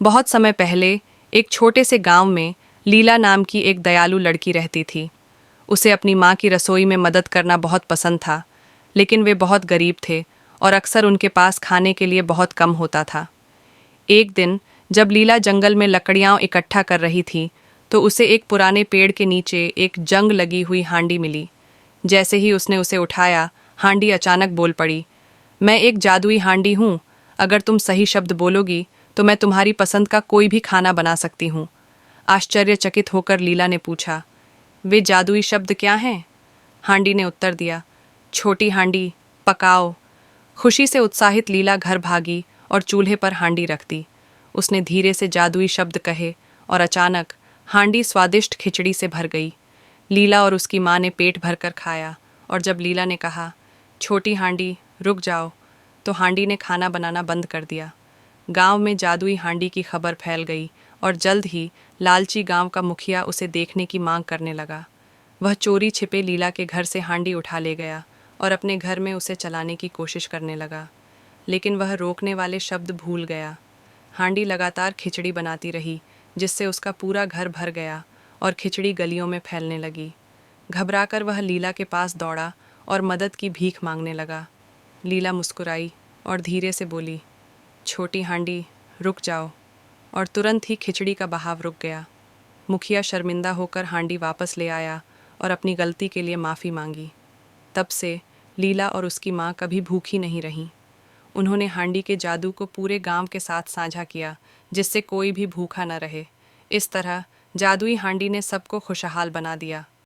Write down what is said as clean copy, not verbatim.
बहुत समय पहले एक छोटे से गांव में लीला नाम की एक दयालु लड़की रहती थी। उसे अपनी माँ की रसोई में मदद करना बहुत पसंद था, लेकिन वे बहुत गरीब थे और अक्सर उनके पास खाने के लिए बहुत कम होता था। एक दिन जब लीला जंगल में लकड़ियाँ इकट्ठा कर रही थी, तो उसे एक पुराने पेड़ के नीचे एक जंग लगी हुई हांडी मिली। जैसे ही उसने उसे उठाया, हांडी अचानक बोल पड़ी, मैं एक जादुई हांडी हूँ। अगर तुम सही शब्द बोलोगी तो मैं तुम्हारी पसंद का कोई भी खाना बना सकती हूँ। आश्चर्यचकित होकर लीला ने पूछा, वे जादुई शब्द क्या हैं? हांडी ने उत्तर दिया, छोटी हांडी, पकाओ। खुशी से उत्साहित लीला घर भागी और चूल्हे पर हांडी रख दी। उसने धीरे से जादुई शब्द कहे और अचानक हांडी स्वादिष्ट खिचड़ी से भर गई। लीला और उसकी माँ ने पेट भरकर खाया और जब लीला ने कहा, छोटी हांडी रुक जाओ, तो हांडी ने खाना बनाना बंद कर दिया। गांव में जादुई हांडी की खबर फैल गई और जल्द ही लालची गांव का मुखिया उसे देखने की मांग करने लगा। वह चोरी छिपे लीला के घर से हांडी उठा ले गया और अपने घर में उसे चलाने की कोशिश करने लगा, लेकिन वह रोकने वाले शब्द भूल गया। हांडी लगातार खिचड़ी बनाती रही, जिससे उसका पूरा घर भर गया और खिचड़ी गलियों में फैलने लगी। घबराकर वह लीला के पास दौड़ा और मदद की भीख मांगने लगा। लीला मुस्कुराई और धीरे से बोली, छोटी हांडी रुक जाओ, और तुरंत ही खिचड़ी का बहाव रुक गया। मुखिया शर्मिंदा होकर हांडी वापस ले आया और अपनी गलती के लिए माफ़ी मांगी। तब से लीला और उसकी माँ कभी भूखी नहीं रहीं। उन्होंने हांडी के जादू को पूरे गांव के साथ साझा किया, जिससे कोई भी भूखा न रहे। इस तरह जादुई हांडी ने सबको खुशहाल बना दिया।